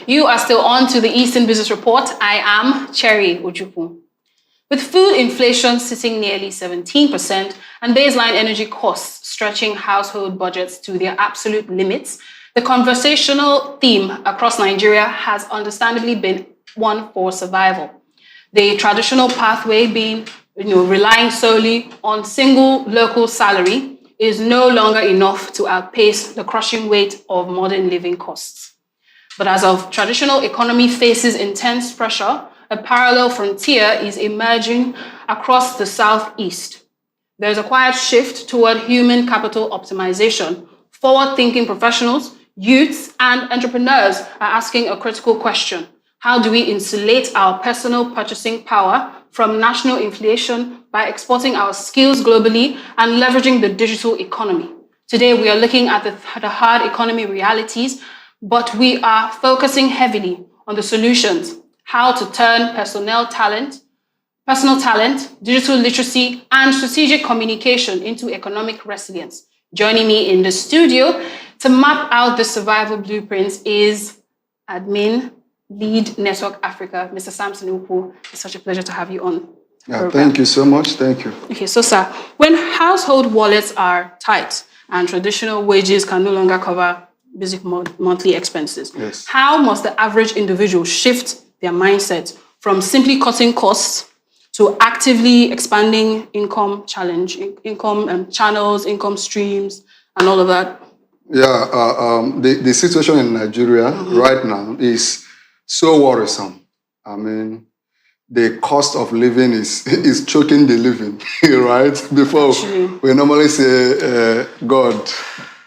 You are still on to the Eastern Business Report. I am Cherry Ojukwu. With food inflation sitting nearly 17% and baseline energy costs stretching household budgets to their absolute limits, the conversational theme across Nigeria has understandably been one for survival. The traditional pathway being, relying solely on single local salary is no longer enough to outpace the crushing weight of modern living costs. But as our traditional economy faces intense pressure, a parallel frontier is emerging across the Southeast. There's a quiet shift toward human capital optimization. Forward-thinking professionals, youths, and entrepreneurs are asking a critical question. How do we insulate our personal purchasing power from national inflation by exporting our skills globally and leveraging the digital economy? Today, we are looking at the hard economy realities, but we are focusing heavily on the solutions, how to turn personal talent, digital literacy, and strategic communication into economic resilience. Joining me in the studio to map out the survival blueprints is Admin Lead Network Africa, Mr. Sampson Ukwu. It's such a pleasure to have you on. Yeah, thank you so much. Thank you. Okay, so sir, when household wallets are tight and traditional wages can no longer cover basic monthly expenses, yes, how must the average individual shift their mindset from simply cutting costs to actively expanding income channels, income streams, and all of that? Yeah, the situation in Nigeria right now is so worrisome. I mean, the cost of living is choking the living, right? Before we normally say, God,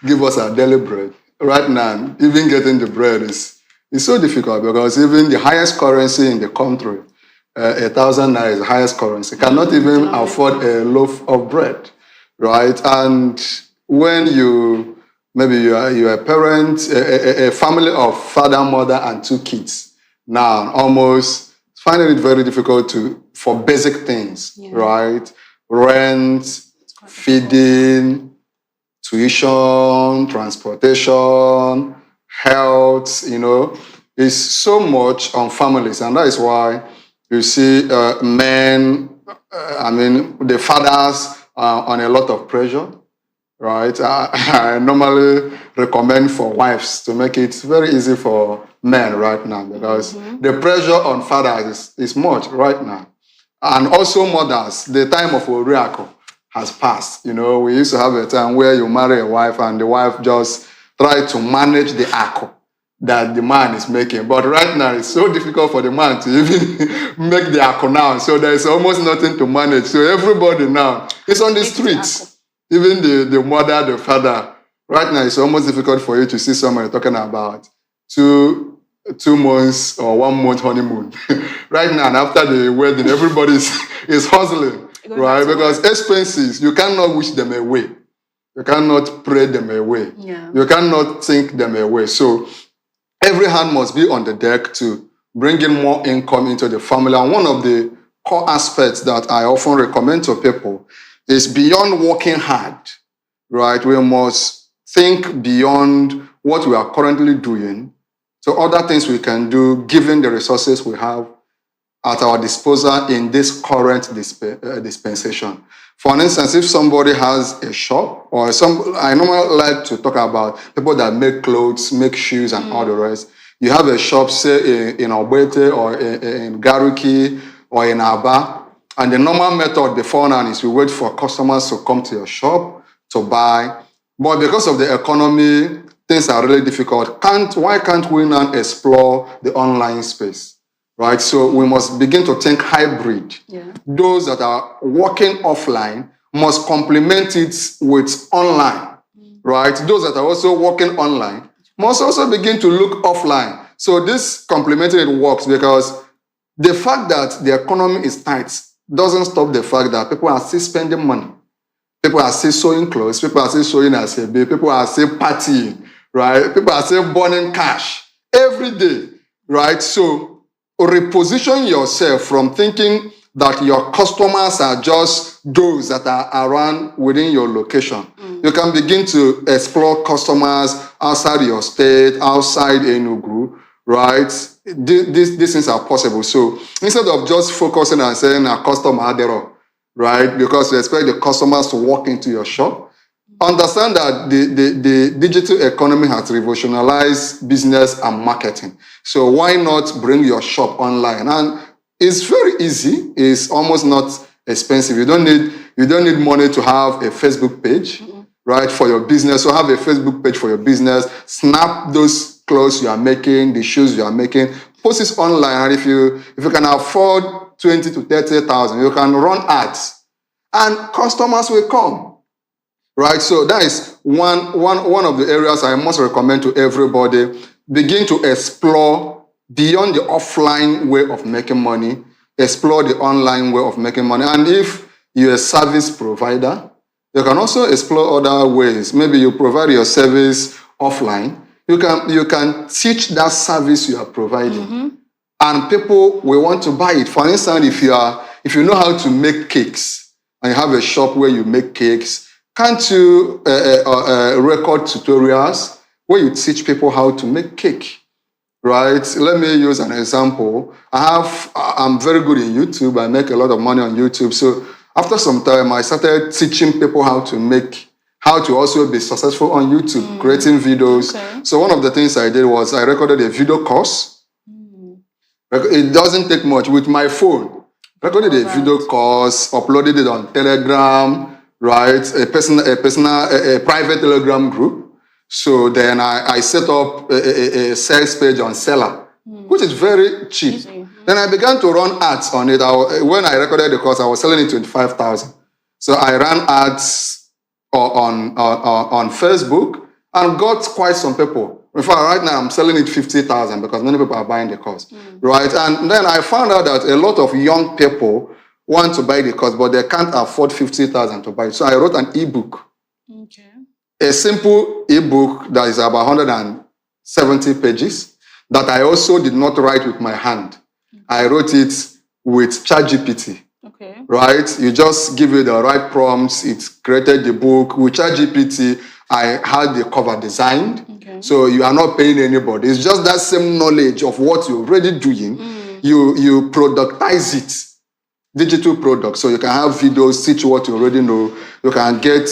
give us our daily bread. Right now, even getting the bread is so difficult because even the highest currency in the country, 1,000 naira is the highest currency, cannot even afford a loaf of bread, right? And when maybe you are a parent, a family of father, mother, and 2 kids, now almost finding it very difficult for basic things, right? Rent, feeding, tuition, transportation, health, is so much on families. And that is why you see men, the fathers are on a lot of pressure, right? I normally recommend for wives to make it very easy for men right now because the pressure on fathers is much right now. And also mothers, the time of Oriako has passed. We used to have a time where you marry a wife and the wife just try to manage the akko that the man is making. But right now, it's so difficult for the man to even make the akko now. So there's almost nothing to manage. So everybody now is on the streets. Even the mother, the father. Right now, it's almost difficult for you to see somebody talking about two months or 1 month honeymoon. Right now, and after the wedding, everybody is hustling. Right, because expenses, you cannot wish them away. You cannot pray them away. Yeah. You cannot think them away. So every hand must be on the deck to bring in more income into the family. And one of the core aspects that I often recommend to people is beyond working hard, right? We must think beyond what we are currently doing to other things we can do given the resources we have at our disposal in this current dispensation. For instance, if somebody has a shop, I normally like to talk about people that make clothes, make shoes, and all the rest. You have a shop, say in Ogbete or in Garuki or in Aba, and the normal method before now is you wait for customers to come to your shop to buy. But because of the economy, things are really difficult. Why can't we now explore the online space? Right, so we must begin to think hybrid. Yeah. Those that are working offline must complement it with online, right? Those that are also working online must also begin to look offline. So this complementary works because the fact that the economy is tight doesn't stop the fact that people are still spending money. People are still sewing clothes. People are still sewing asebi. People are still partying, right? People are still burning cash every day, right? So reposition yourself from thinking that your customers are just those that are around within your location. You can begin to explore customers outside your state, outside Enugu, right? These things are possible. So instead of just focusing on saying a customer adero, right? Because you expect the customers to walk into your shop, understand that the digital economy has revolutionized business and marketing. So why not bring your shop online? And it's very easy. It's almost not expensive. You don't need money to have a Facebook page, right, for your business. So have a Facebook page for your business. Snap those clothes you are making, the shoes you are making, post it online. And if you can afford 20 to 30,000, you can run ads, and customers will come. Right, so that is one of the areas I must recommend to everybody. Begin to explore beyond the offline way of making money, explore the online way of making money. And if you're a service provider, you can also explore other ways. Maybe you provide your service offline. You can teach that service you are providing, and people will want to buy it. For instance, if you know how to make cakes and you have a shop where you make cakes, can't you record tutorials where you teach people how to make cake, right? Let me use an example. I'm very good in YouTube. I make a lot of money on YouTube. So after some time, I started teaching people how to also be successful on YouTube, creating videos. Okay. So one of the things I did was I recorded a video course. It doesn't take much with my phone. Recorded a video course, uploaded it on Telegram, right? A private Telegram group. So then I set up a sales page on Seller, which is very cheap. Easy. Then I began to run ads on it. When I recorded the course, I was selling it 25,000. So I ran ads on Facebook and got quite some people. In fact, right now I'm selling it 50,000 because many people are buying the course, right? And then I found out that a lot of young people want to buy the course, but they can't afford 50,000 to buy it. So I wrote an ebook. Okay. A simple ebook that is about 170 pages that I also did not write with my hand. I wrote it with ChatGPT. Okay. Right? You just give it the right prompts. It created the book. With ChatGPT, I had the cover designed. Okay. So you are not paying anybody. It's just that same knowledge of what you're already doing. You productize it. Digital products, so you can have videos, teach what you already know. You can get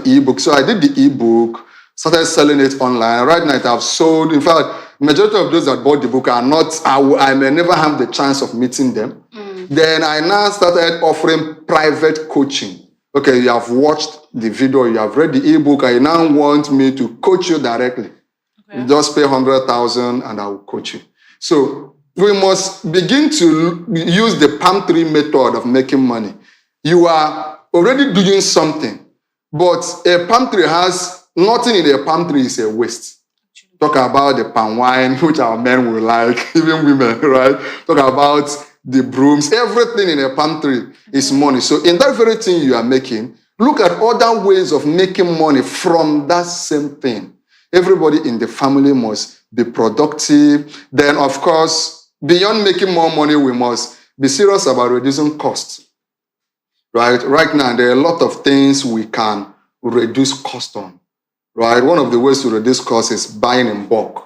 ebook. So I did the ebook, started selling it online. Right now, I've sold. In fact, majority of those that bought the book are not. I may never have the chance of meeting them. Then I now started offering private coaching. Okay, you have watched the video, you have read the ebook. I now want me to coach you directly. Okay. You just pay 100,000, and I will coach you. So we must begin to use the palm tree method of making money. You are already doing something, but a palm tree has nothing in a palm tree is a waste. Talk about the palm wine, which our men will like, even women, right? Talk about the brooms. Everything in a palm tree is money. So in that very thing you are making, look at other ways of making money from that same thing. Everybody in the family must be productive. Then, of course, beyond making more money, we must be serious about reducing costs. Right now, there are a lot of things we can reduce cost on. Right? One of the ways to reduce costs is buying in bulk.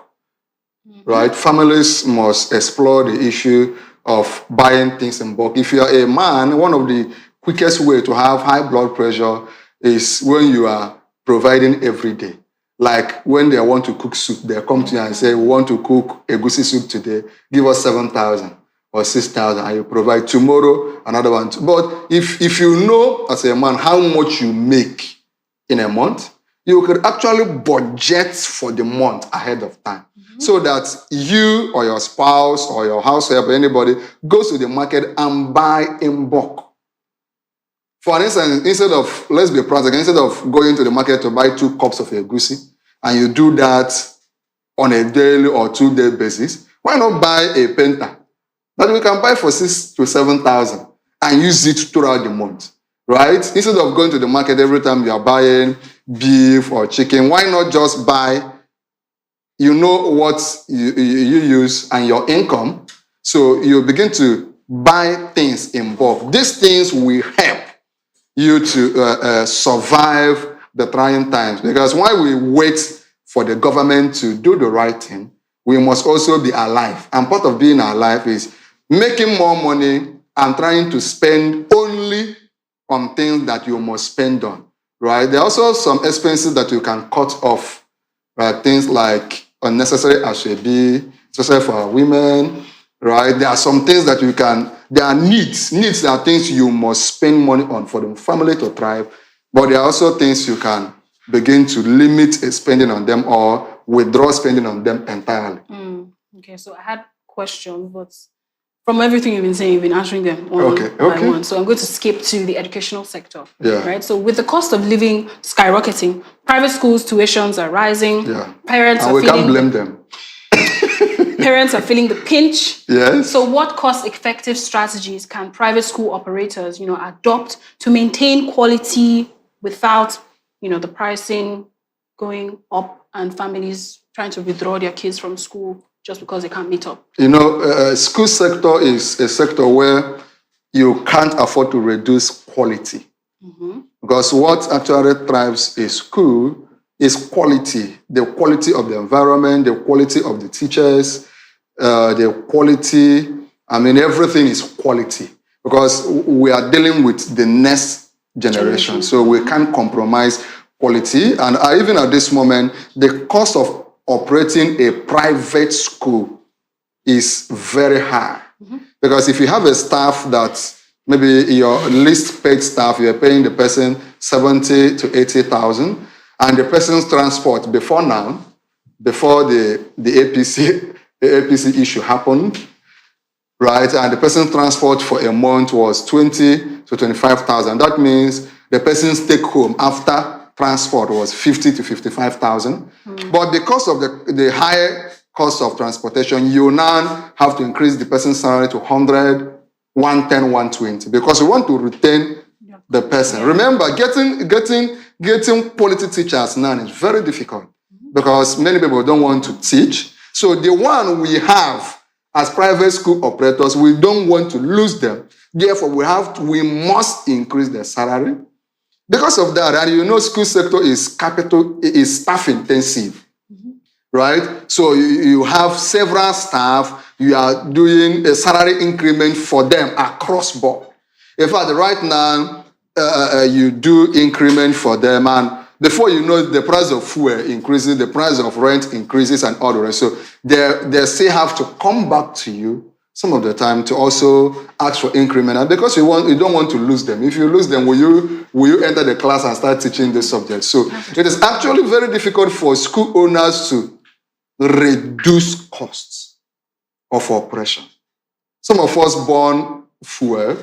Right? Families must explore the issue of buying things in bulk. If you are a man, one of the quickest way to have high blood pressure is when you are providing every day. Like when they want to cook soup, they come to you and say, we want to cook egusi soup today, give us 7,000 or 6,000, and you provide tomorrow another one. But if you know as a man how much you make in a month, you could actually budget for the month ahead of time. So that you or your spouse or your house help, anybody, goes to the market and buy in bulk. For instance, let's be practical, instead of going to the market to buy 2 cups of egusi, and you do that on a daily or 2-day basis, why not buy a penta that we can buy for 6,000 to 7,000 and use it throughout the month, right? Instead of going to the market every time you are buying beef or chicken, why not just buy, you know what you use and your income, so you begin to buy things in bulk. These things will help you to survive the trying times. Because while we wait for the government to do the right thing, we must also be alive. And part of being alive is making more money and trying to spend only on things that you must spend on, right? There are also some expenses that you can cut off, right? Things like unnecessary ashwabi, especially for women, right? There are some things that you can, there are needs. Needs are things you must spend money on for the family to thrive, but there are also things you can begin to limit spending on them or withdraw spending on them entirely. Okay, so I had questions, but from everything you've been saying, you've been answering them one by one. So I'm going to skip to the educational sector. Yeah. Right. So with the cost of living skyrocketing, private schools' tuitions are rising. Yeah. Parents and are we can't blame them. Parents are feeling the pinch. Yes. So what cost-effective strategies can private school operators, adopt to maintain quality without, the pricing going up and families trying to withdraw their kids from school just because they can't meet up? School sector is a sector where you can't afford to reduce quality. Because what actually thrives a school is quality. The quality of the environment, the quality of the teachers, the quality, everything is quality. Because we are dealing with the next generation. So we can't compromise quality. And even at this moment, the cost of operating a private school is very high. Because if you have a staff that maybe your least paid staff, you're paying the person 70 to 80,000, and the person's transport before the APC issue happened, right? And the person's transport for a month was 20 to 25,000. That means the person's take home after transport was 50 to 55,000. But because of the high cost of transportation, you now have to increase the person's salary to 100, 110, 120 because you want to retain the person. Remember, getting quality teachers now is very difficult because many people don't want to teach. So the one we have as private school operators, we don't want to lose them. Therefore, we must increase their salary. Because of that, and school sector is staff intensive, right? So you have several staff, you are doing a salary increment for them across board. In fact, right now, you do increment for them, and before you know, the price of fuel increases, the price of rent increases, and all the rest. So they still have to come back to you some of the time to also ask for increment, and because you don't want to lose them. If you lose them, will you enter the class and start teaching this subject? So it is actually very difficult for school owners to reduce costs of operation. Some of us burn fuel,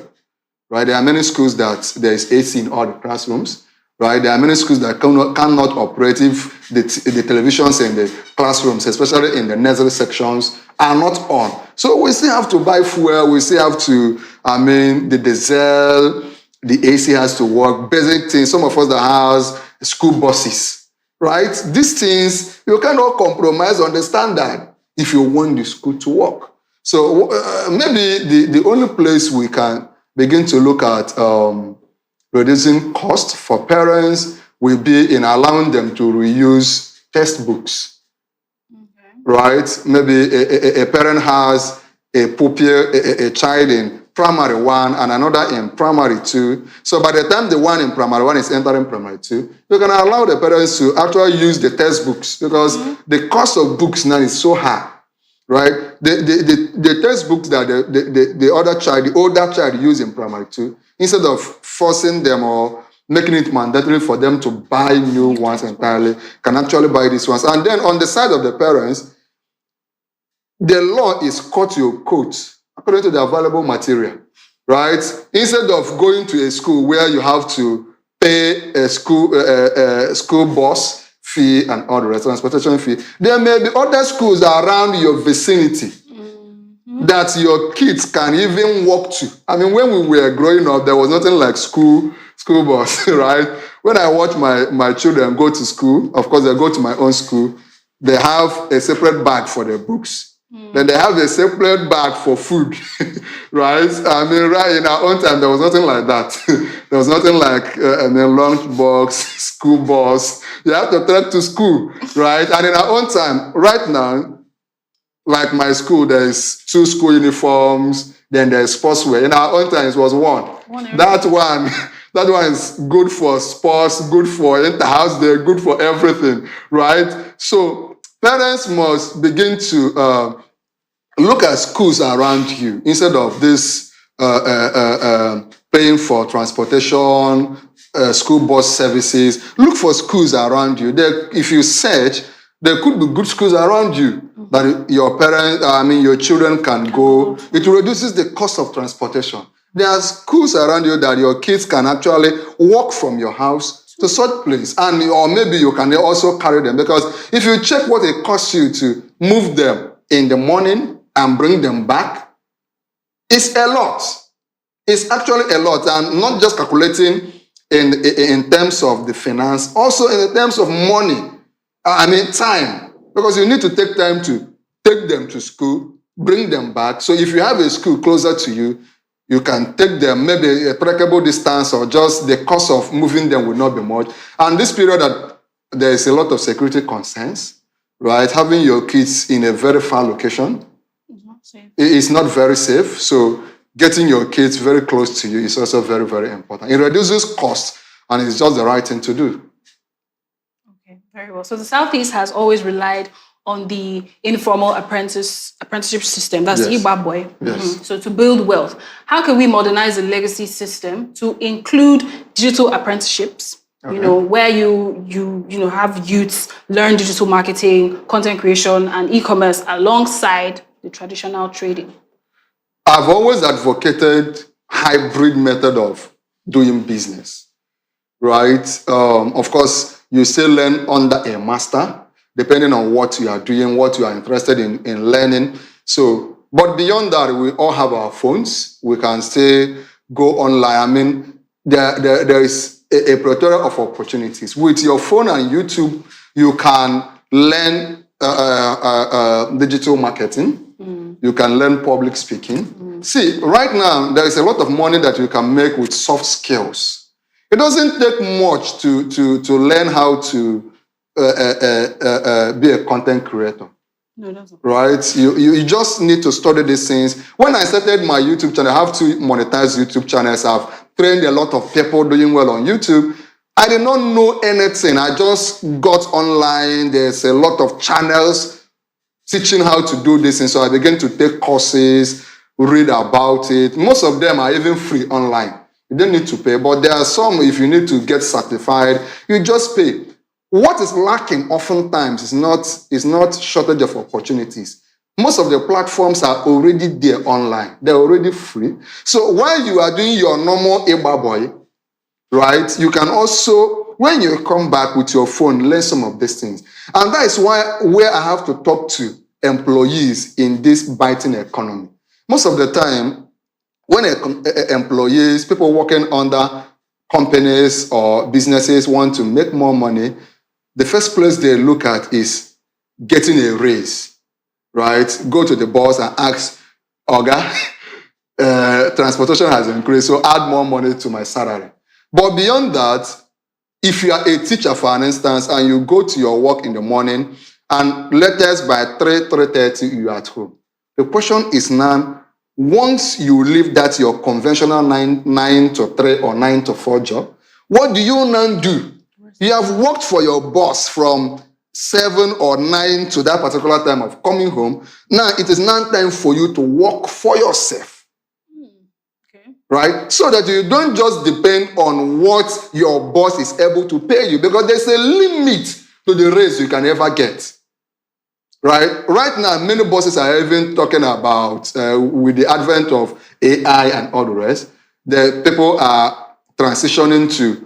right? There are many schools that there is AC in all the classrooms, right? There are many schools that cannot operate if the televisions in the classrooms, especially in the nursery sections, are not on. So we still have to buy fuel, we still have to, the diesel, the AC has to work, basic things. Some of us that has school buses, right? These things, you cannot compromise on the standard if you want the school to work. So maybe the only place we can begin to look at reducing cost for parents will be in allowing them to reuse textbooks. Right? Maybe a parent has a pupil, a child in primary 1 and another in primary 2. So by the time the one in primary 1 is entering primary 2, you can allow the parents to actually use the textbooks because the cost of books now is so high. Right? The textbooks that the older child use in primary 2, instead of forcing them or making it mandatory for them to buy new ones entirely, can actually buy these ones. And then on the side of the parents, the law is cut your coat according to the available material, right? Instead of going to a school where you have to pay a school bus fee and all the rest, transportation fee, there may be other schools around your vicinity that your kids can even walk to. When we were growing up, there was nothing like school bus, right? When I watch my children go to school, of course, they go to my own school, they have a separate bag for their books. Then they have a separate bag for food, right? Right in our own time, there was nothing like that. There was nothing like lunch box, school bus. You have to trek to school, right? And in our own time, right now, like my school, there's 2 school uniforms, then there's sportswear. In our own times, it was one. That one, that one is good for sports, good for inter-house day, good for everything, right? So parents must begin to look at schools around you instead of this paying for transportation, school bus services. Look for schools around you. If you search, there could be good schools around you that your parents, your children can go. It reduces the cost of transportation. There are schools around you that your kids can actually walk from your house to such place, or maybe you can also carry them, because if you check what it costs you to move them in the morning and bring them back, it's a lot. It's actually a lot, and not just calculating in terms of the finance, also in terms of money. Time, because you need to take time to take them to school, bring them back. So if you have a school closer to you, you can take them maybe a trackable distance, or just the cost of moving them will not be much. And this period that there is a lot of security concerns, right? Having your kids in a very far location is not very safe. So getting your kids very close to you is also very, very important. It reduces cost, and it's just the right thing to do. Okay, very well. So the Southeast has always relied on the informal apprenticeship system. That's the Igba boy. Yes. So to build wealth, how can we modernize the legacy system to include digital apprenticeships? Okay. Where you have youths learn digital marketing, content creation, and e-commerce alongside the traditional trading. I've always advocated hybrid method of doing business, right? Of course, you still learn under a master, depending on what you are doing, what you are interested in learning. So, but beyond that, we all have our phones. We can still go online. There is a plethora of opportunities. With your phone and YouTube, you can learn digital marketing. You can learn public speaking. See, right now, there is a lot of money that you can make with soft skills. It doesn't take much to learn how to be a content creator. No, it doesn't. Right? You just need to study these things. When I started my YouTube channel, I have 2 monetized YouTube channels. I've trained a lot of people doing well on YouTube. I did not know anything. I just got online. There's a lot of channels teaching how to do this. And so I began to take courses, read about it. Most of them are even free online. You don't need to pay. But there are some, if you need to get certified, you just pay. What is lacking oftentimes is not shortage of opportunities. Most of the platforms are already there online. They're already free. So while you are doing your normal Igba boy, right, you can also, when you come back with your phone, learn some of these things. And that is where I have to talk to employees in this biting economy. Most of the time, when employees, people working under companies or businesses want to make more money, the first place they look at is getting a raise, right? Go to the boss and ask, Oga, transportation has increased, so add more money to my salary. But beyond that, if you are a teacher, for an instance, and you go to your work in the morning, and latest by 3:30, you are at home. The question is now, once you leave that your conventional 9 to 3 or 9 to 4 job, what do you now do? You have worked for your boss from 7 or 9 to that particular time of coming home. Now it is now time for you to work for yourself. Okay. Right? So that you don't just depend on what your boss is able to pay you, because there's a limit to the raise you can ever get. Right? Right now, many bosses are even talking about, with the advent of AI and all the rest, the people are transitioning to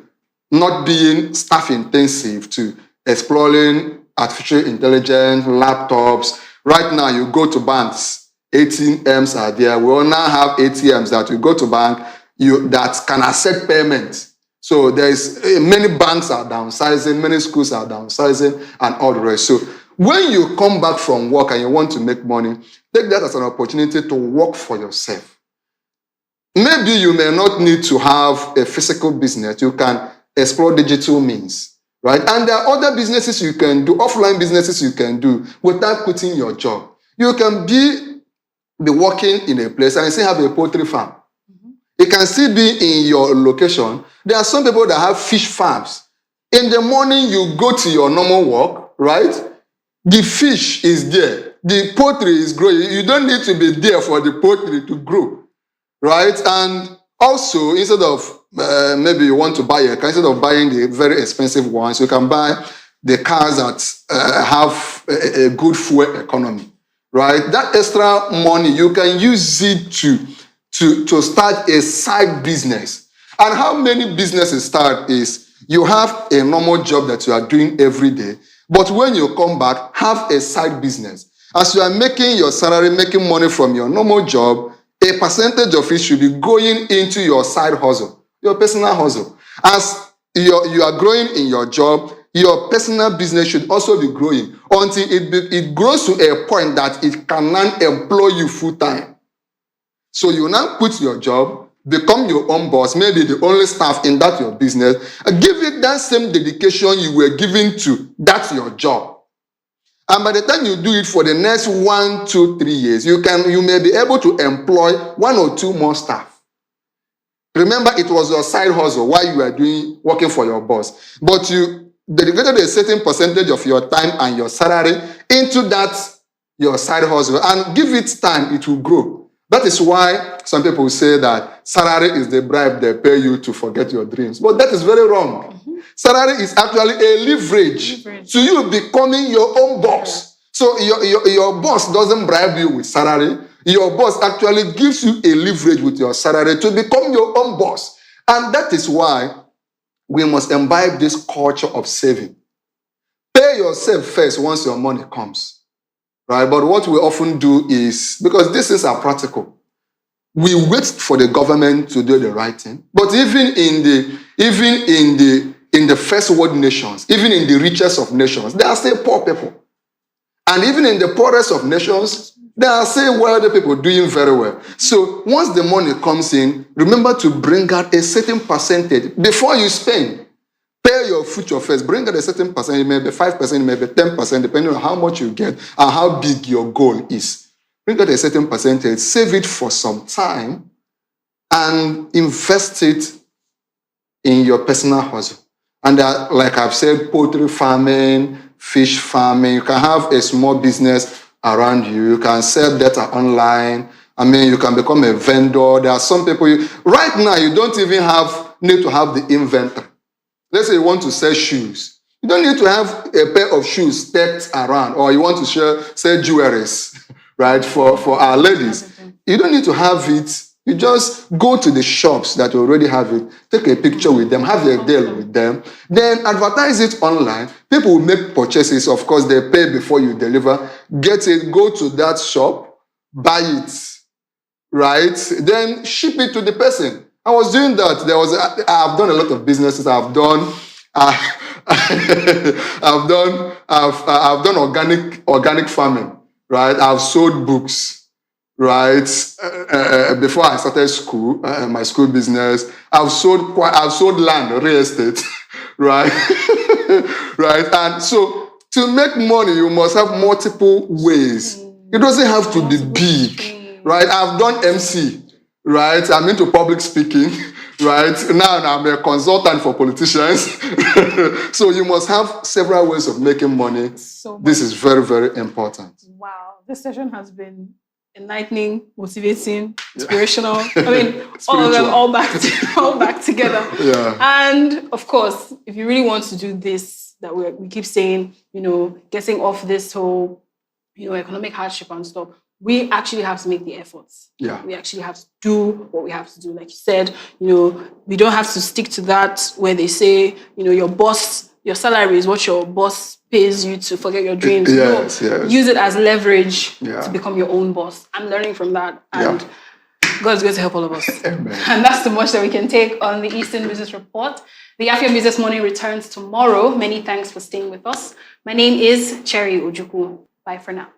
not being staff intensive, to exploring artificial intelligence, laptops. Right now, you go to banks, ATMs are there. We all now have ATMs that you go to bank that can accept payment. So there's many banks are downsizing, many schools are downsizing, and all the rest. So when you come back from work and you want to make money, take that as an opportunity to work for yourself. Maybe you may not need to have a physical business. You can explore digital means, right? And there are other businesses you can do, offline businesses you can do without quitting your job. You can be working in a place and still have a poultry farm. It can still be in your location. There are some people that have fish farms. In the morning, you go to your normal work, right? The fish is there. The poultry is growing. You don't need to be there for the poultry to grow, right? And also, instead of maybe you want to buy a car, instead of buying the very expensive ones, you can buy the cars that have a good fuel economy, right? That extra money, you can use it to start a side business. And how many businesses start is you have a normal job that you are doing every day, but when you come back, have a side business. As you are making your salary, making money from your normal job, a percentage of it should be going into your side hustle, your personal hustle. As you are growing in your job, your personal business should also be growing until it grows to a point that it can now employ you full time. So you now quit your job, become your own boss, maybe the only staff in that your business, and give it that same dedication you were giving to that your job. And by the time you do it for the next 1, 2, 3 years, you may be able to employ 1 or 2 more staff. Remember, it was your side hustle while you were working for your boss. But you dedicated a certain percentage of your time and your salary into that your side hustle, and give it time, it will grow. That is why some people say that salary is the bribe they pay you to forget your dreams. But that is very wrong. Salary is actually a leverage to you becoming your own boss. So your boss doesn't bribe you with salary. Your boss actually gives you a leverage with your salary to become your own boss. And that is why we must imbibe this culture of saving. Pay yourself first once your money comes. Right? But what we often do is, because these things are practical, we wait for the government to do the right thing. But even in the first world nations, even in the richest of nations, there are still poor people. And even in the poorest of nations, there are still wealthy people doing very well. So once the money comes in, remember to bring out a certain percentage before you spend. Pay your future first. Bring out a certain percentage, maybe 5%, maybe 10%, depending on how much you get and how big your goal is. Bring out a certain percentage, save it for some time, and invest it in your personal hustle. And like I've said, poultry farming, fish farming, you can have a small business around you. You can sell data online. I mean, you can become a vendor. There are some people, right now, you don't even need to have the inventory. Let's say you want to sell shoes. You don't need to have a pair of shoes stacked around, or you want to sell jewelries, right, for our ladies. You don't need to have it. You just go to the shops that already have it, take a picture with them, have a deal with them, then advertise it online. People will make purchases. Of course, they pay before you deliver. Get it, go to that shop, buy it, right? Then ship it to the person. I was doing that. I've done a lot of businesses. I've done organic farming, right? I've sold books, right? Before I started school, my school business, I've sold land, real estate, right? Right. And so to make money, you must have multiple ways. It doesn't have to be big, right? I've done MC. Right, I'm into public speaking. Right now, I'm a consultant for politicians. So you must have several ways of making money. This is very, very important. Wow, this session has been enlightening, motivating, inspirational. I mean, all of them, all back together. Yeah. And of course, if you really want to do this, that we keep saying, getting off this whole, economic hardship and stuff, we actually have to make the efforts. Yeah. We actually have to do what we have to do. Like you said, we don't have to stick to that where they say, your salary is what your boss pays you to forget your dreams. Yes. Use it as leverage to become your own boss. I'm learning from that. And God's going to help all of us. Amen. And that's the much that we can take on the Eastern Business Report. The Afia Business Morning returns tomorrow. Many thanks for staying with us. My name is Cherry Ojukwu. Bye for now.